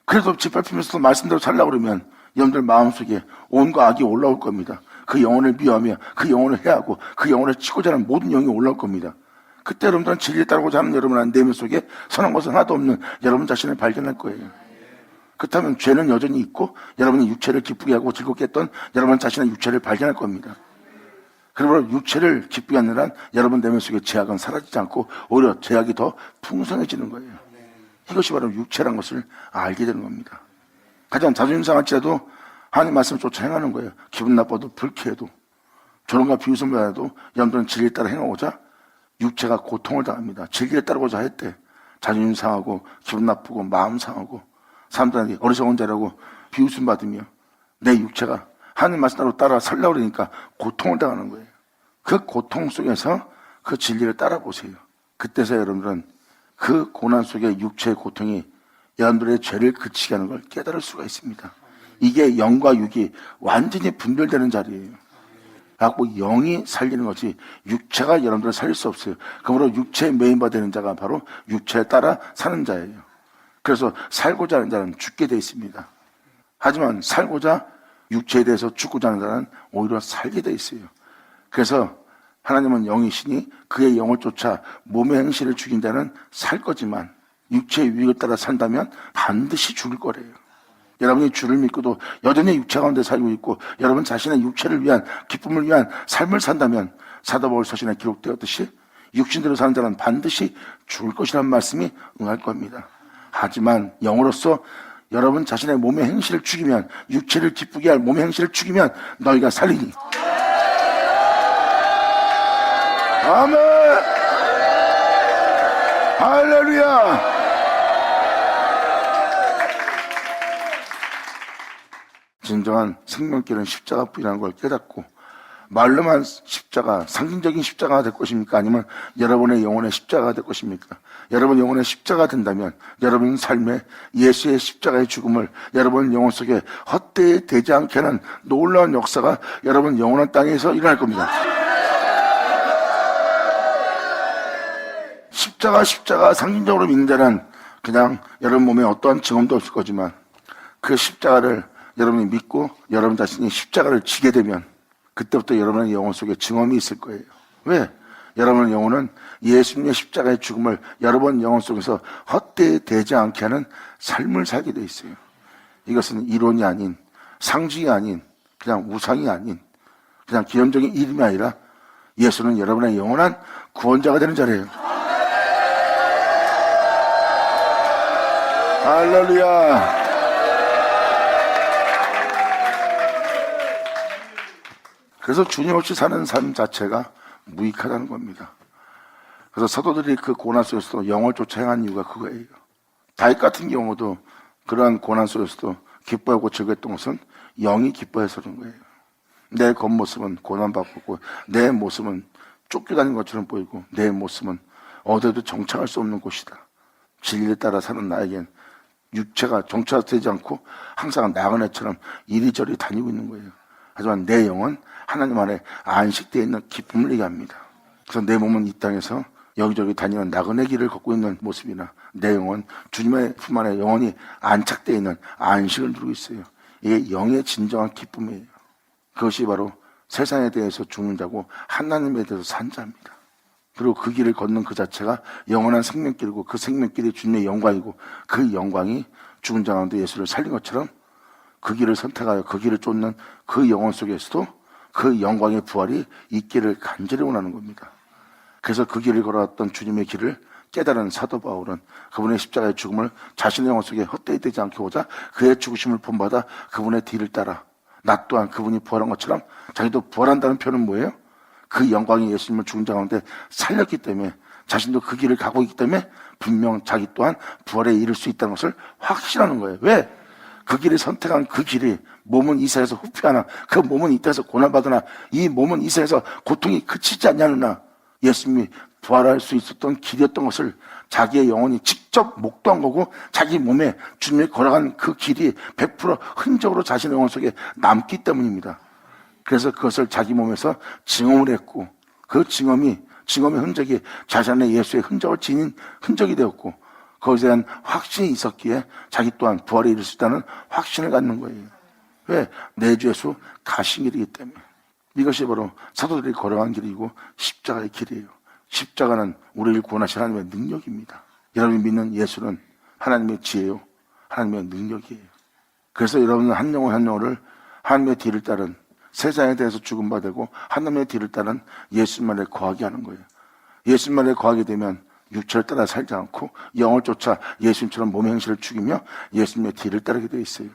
그래도 짓밟히면서도 말씀대로 살려고 그러면 여러분들 마음속에 온갖 악이 올라올 겁니다. 그 영혼을 미워하며 그 영혼을 해하고 그 영혼을 치고자 하는 모든 영이 올라올 겁니다. 그때 여러분들은 진리를 따르고자 하는 여러분의 내면 속에 선한 것은 하나도 없는 여러분 자신을 발견할 거예요. 그렇다면 죄는 여전히 있고 여러분이 육체를 기쁘게 하고 즐겁게 했던 여러분 자신의 육체를 발견할 겁니다. 그러므로 육체를 기쁘게 하는 한 여러분 내면 속에 죄악은 사라지지 않고 오히려 죄악이 더 풍성해지는 거예요. 이것이 바로 육체란 것을 알게 되는 겁니다. 가장 자존심 상할지라도 하나님 말씀을 쫓아 행하는 거예요. 기분 나빠도 불쾌해도 조롱과 비웃음 받아도 여러분들은 진리에 따라 행하고자 육체가 고통을 당합니다. 진리에 따르고자 할 때 자존심 상하고 기분 나쁘고 마음 상하고 사람들한테 어리석은 자라고 비웃음 받으며 내 육체가 하나님 말씀대로 따라 살려고 그러니까 고통을 당하는 거예요. 그 고통 속에서 그 진리를 따라 보세요. 그때서 여러분들은 그 고난 속에 육체의 고통이 여러분들의 죄를 그치게 하는 걸 깨달을 수가 있습니다. 이게 영과 육이 완전히 분별되는 자리예요. 그래서 영이 살리는 것이 육체가 여러분들을 살릴 수 없어요. 그러므로 육체에 매인받는 자가 바로 육체에 따라 사는 자예요. 그래서 살고자 하는 자는 죽게 되어 있습니다. 하지만 살고자 육체에 대해서 죽고자 하는 자는 오히려 살게 되어 있어요. 그래서 하나님은 영이시니 그의 영을 쫓아 몸의 행실을 죽인 자는 살 거지만 육체의 유익을 따라 산다면 반드시 죽을 거래요. 여러분이 주를 믿고도 여전히 육체 가운데 살고 있고 여러분 자신의 육체를 위한 기쁨을 위한 삶을 산다면 사도 바울 서신에 기록되었듯이 육신대로 사는 자는 반드시 죽을 것이라는 말씀이 응할 겁니다. 하지만 영으로서 여러분 자신의 몸의 행실을 죽이면 육체를 기쁘게 할 몸의 행실을 죽이면 너희가 살리니. 아멘. 할렐루야. 진정한 생명길은 십자가뿐이라는 걸 깨닫고 말로만 십자가, 상징적인 십자가가 될 것입니까? 아니면 여러분의 영혼의 십자가가 될 것입니까? 여러분 영혼의 십자가가 된다면 여러분 삶에 예수의 십자가의 죽음을 여러분 영혼 속에 헛되이 되지 않게 하는 놀라운 역사가 여러분 영원한 땅에서 일어날 겁니다. 십자가 상징적으로 믿는 자는 그냥 여러분 몸에 어떠한 증험도 없을 거지만 그 십자가를 여러분이 믿고 여러분 자신이 십자가를 지게 되면 그때부터 여러분의 영혼 속에 증험이 있을 거예요. 왜? 여러분의 영혼은 예수님의 십자가의 죽음을 여러분 영혼 속에서 헛되이 되지 않게 하는 삶을 살게 돼 있어요. 이것은 이론이 아닌, 상징이 아닌, 그냥 우상이 아닌, 그냥 기념적인 이름이 아니라 예수는 여러분의 영원한 구원자가 되는 자리예요. 할렐루야. 그래서 주님 없이 사는 삶 자체가 무익하다는 겁니다. 그래서 사도들이 그 고난 속에서도 영을 쫓아 행한 이유가 그거예요. 다윗 같은 경우도 그러한 고난 속에서도 기뻐하고 즐거웠던 것은 영이 기뻐해서 그런 거예요. 내 겉모습은 고난받고 내 모습은 쫓겨다니는 것처럼 보이고 내 모습은 어디에도 정착할 수 없는 곳이다. 진리에 따라 사는 나에겐 육체가 정착되지 않고 항상 나그네처럼 이리저리 다니고 있는 거예요. 하지만 내 영은 하나님 안에 안식되어 있는 기쁨을 얘기합니다. 그래서 내 몸은 이 땅에서 여기저기 다니는 나그네 길을 걷고 있는 모습이나 내 영은 주님의 품 안에 영원히 안착되어 있는 안식을 누리고 있어요. 이게 영의 진정한 기쁨이에요. 그것이 바로 세상에 대해서 죽는 자고 하나님에 대해서 산 자입니다. 그리고 그 길을 걷는 그 자체가 영원한 생명길이고 그 생명길이 주님의 영광이고 그 영광이 죽은 자 가운데 예수를 살린 것처럼 그 길을 선택하여 그 길을 쫓는 그 영혼 속에서도 그 영광의 부활이 있기를 간절히 원하는 겁니다. 그래서 그 길을 걸어왔던 주님의 길을 깨달은 사도 바울은 그분의 십자가의 죽음을 자신의 영혼 속에 헛되이 되지 않게 보자 그의 죽으심을 본받아 그분의 뒤를 따라 나 또한 그분이 부활한 것처럼 자기도 부활한다는 표현은 뭐예요? 그 영광이 예수님을 죽은 자 가운데 살렸기 때문에 자신도 그 길을 가고 있기 때문에 분명 자기 또한 부활에 이를 수 있다는 것을 확신하는 거예요. 왜? 그 길을 선택한 그 길이 몸은 이 세상에서 후퇴하나 그 몸은 이 땅에서 고난받으나 이 몸은 이 세상에서 고통이 그치지 않냐느나 예수님이 부활할 수 있었던 길이었던 것을 자기의 영혼이 직접 목도한 거고 자기 몸에 주님이 걸어간 그 길이 100% 흔적으로 자신의 영혼 속에 남기 때문입니다. 그래서 그것을 자기 몸에서 증언을 했고 그 증언의 흔적이 자신 안에 예수의 흔적을 지닌 흔적이 되었고 그것에 대한 확신이 있었기에 자기 또한 부활에 이를 수 있다는 확신을 갖는 거예요. 왜? 내 주 예수 가신 길이기 때문에. 이것이 바로 사도들이 걸어간 길이고 십자가의 길이에요. 십자가는 우리를 구원하신 하나님의 능력입니다. 여러분이 믿는 예수는 하나님의 지혜요 하나님의 능력이에요. 그래서 여러분은 한 영혼 한 영혼을 하나님의 뒤를 따른 세상에 대해서 죽음바 되고 하나님의 뒤를 따른 예수님만에 거하게 하는 거예요. 예수님만에 거하게 되면 육체를 따라 살지 않고 영을 쫓아 예수님처럼 몸의 행실을 죽이며 예수님의 뒤를 따르게 되어 있어요.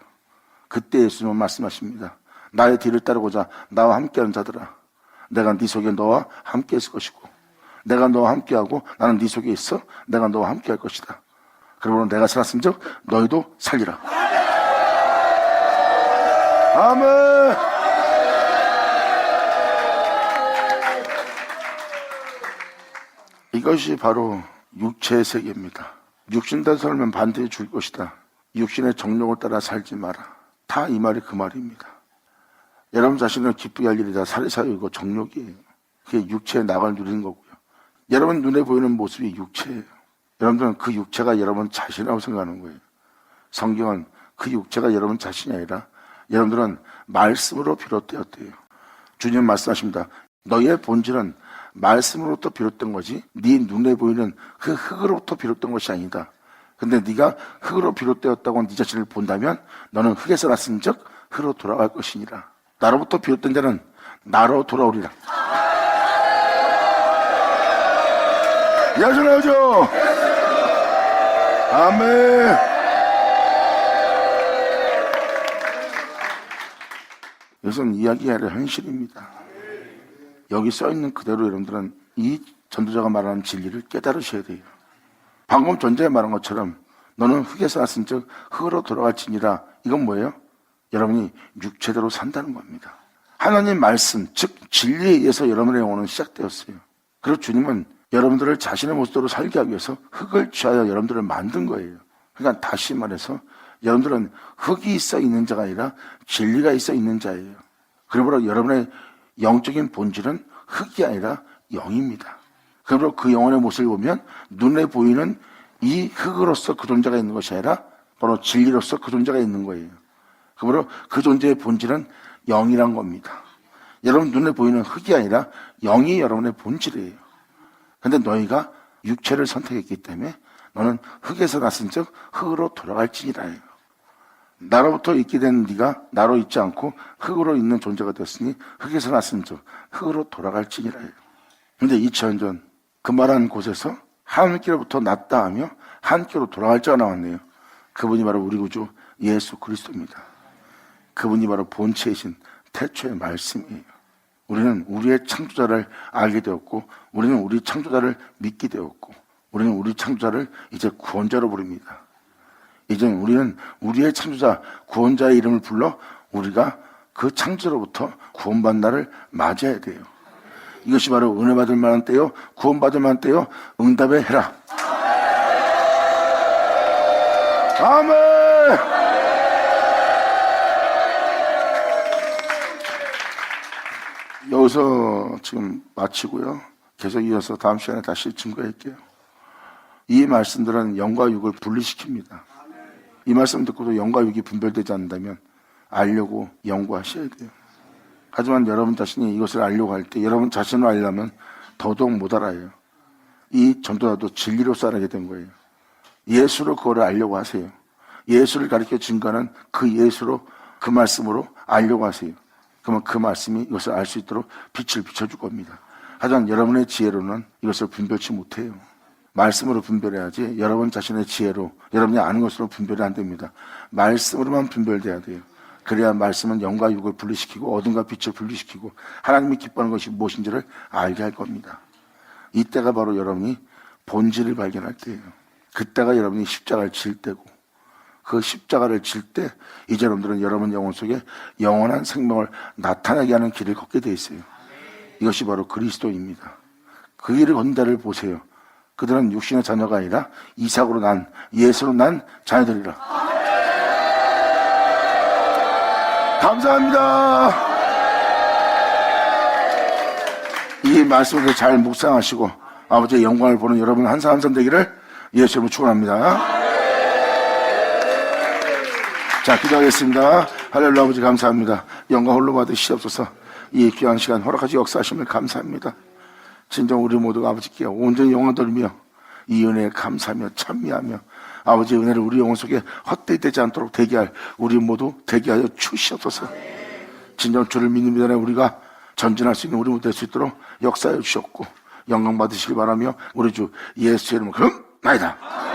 그때 예수님은 말씀하십니다. 나의 뒤를 따르고자 나와 함께하는 자들아 내가 네 속에 너와 함께 있을 것이고 내가 너와 함께하고 나는 네 속에 있어 내가 너와 함께할 것이다. 그러므로 내가 살았은즉 너희도 살리라. 아멘. 이것이 바로 육체의 세계입니다. 육신대로 살면 반드시 죽을 것이다. 육신의 정욕을 따라 살지 마라. 다 이 말이 그 말입니다. 여러분 자신을 기쁘게 할 일이 다 살이사욕이고 정욕이에요. 그게 육체의 낙을 누리는 거고요. 여러분 눈에 보이는 모습이 육체예요. 여러분들은 그 육체가 여러분 자신이라고 생각하는 거예요. 성경은 그 육체가 여러분 자신이 아니라 여러분들은 말씀으로 비롯되었대요. 주님 말씀하십니다. 너희의 본질은 말씀으로부터 비롯된 거지 네 눈에 보이는 그 흙으로부터 비롯된 것이 아니다. 근데 네가 흙으로 비롯되었다고 네 자신을 본다면 너는 흙에서 났은즉 흙으로 돌아갈 것이니라. 나로부터 비롯된 자는 나로 돌아오리라. 야전하죠. 아멘. 이것은 이야기가 아니라 현실입니다. 여기 써있는 그대로 여러분들은 이 전도자가 말하는 진리를 깨달으셔야 돼요. 방금 전자에 말한 것처럼 너는 흙에서 났은즉 흙으로 돌아갈지니라. 이건 뭐예요? 여러분이 육체대로 산다는 겁니다. 하나님 말씀, 즉 진리에 의해서 여러분의 영혼은 시작되었어요. 그리고 주님은 여러분들을 자신의 모습대로 살게 하기 위해서 흙을 취하여 여러분들을 만든 거예요. 그러니까 다시 말해서 여러분들은 흙이 있어 있는 자가 아니라 진리가 있어 있는 자예요. 그러므로 여러분의 영적인 본질은 흙이 아니라 영입니다. 그러므로 그 영혼의 모습을 보면 눈에 보이는 이 흙으로서 그 존재가 있는 것이 아니라 바로 진리로서 그 존재가 있는 거예요. 그러므로 그 존재의 본질은 영이란 겁니다. 여러분 눈에 보이는 흙이 아니라 영이 여러분의 본질이에요. 그런데 너희가 육체를 선택했기 때문에 너는 흙에서 났은즉 흙으로 돌아갈지니라예요. 나로부터 있게 된 네가 나로 있지 않고 흙으로 있는 존재가 되었으니 흙에서 났은즉 흙으로 돌아갈지니라예요. 그런데 2000년 전 그 말한 곳에서 하나님께로부터 났다 하며 하나님께로 돌아갈 자가 나왔네요. 그분이 바로 우리 구주 예수 그리스도입니다. 그분이 바로 본체이신 태초의 말씀이에요. 우리는 우리의 창조자를 알게 되었고 우리는 우리 창조자를 믿게 되었고 우리는 우리 창조자를 이제 구원자로 부릅니다. 이제 우리는 우리의 창조자 구원자의 이름을 불러 우리가 그 창조로부터 구원받는 날을 맞이해야 돼요. 이것이 바로 은혜 받을 만한 때요 구원받을 만한 때요 응답의 해라. 아멘. 여기서 지금 마치고요. 계속 이어서 다음 시간에 다시 증거할게요. 이 말씀들은 영과 육을 분리시킵니다. 이 말씀 듣고도 영과 육이 분별되지 않는다면 알려고 연구하셔야 돼요. 하지만 여러분 자신이 이것을 알려고 할 때 여러분 자신을 알려면 더더욱 못 알아요. 이 전도자도 진리로서 알게 된 거예요. 예수로 그거를 알려고 하세요. 예수를 가르쳐 증거하는 그 예수로 그 말씀으로 알려고 하세요. 그러면 그 말씀이 이것을 알 수 있도록 빛을 비춰줄 겁니다. 하지만 여러분의 지혜로는 이것을 분별치 못해요. 말씀으로 분별해야지 여러분 자신의 지혜로 여러분이 아는 것으로 분별이 안 됩니다. 말씀으로만 분별돼야 돼요. 그래야 말씀은 영과 육을 분리시키고 어둠과 빛을 분리시키고 하나님이 기뻐하는 것이 무엇인지를 알게 할 겁니다. 이때가 바로 여러분이 본질을 발견할 때예요. 그때가 여러분이 십자가를 질 때고 그 십자가를 질 때 이제 여러분들은 여러분 영혼 속에 영원한 생명을 나타나게 하는 길을 걷게 돼 있어요. 이것이 바로 그리스도입니다. 그 길을 걷는 자를 보세요. 그들은 육신의 자녀가 아니라 이삭으로 난 예수로 난 자녀들이라. 감사합니다. 이 말씀을 잘 묵상하시고 아버지의 영광을 보는 여러분 한 사람 한 사람 되기를 예수 이름으로 축원합니다. 자, 기도하겠습니다. 할렐루야. 아버지 감사합니다. 영광 홀로 받으시옵소서. 이 귀한 시간 허락하시 역사하시면 감사합니다. 진정 우리 모두가 아버지께 온전히 영광 돌리며 이 은혜에 감사하며 찬미하며 아버지의 은혜를 우리 영혼 속에 헛되이 되지 않도록 대기할 우리 모두 대기하여 주시옵소서. 진정 주를 믿는 믿음에 우리가 전진할 수 있는 우리 모두 될 수 있도록 역사해 주셨고 영광 받으시기 바라며 우리 주 예수의 이름으로 그럼 나이다.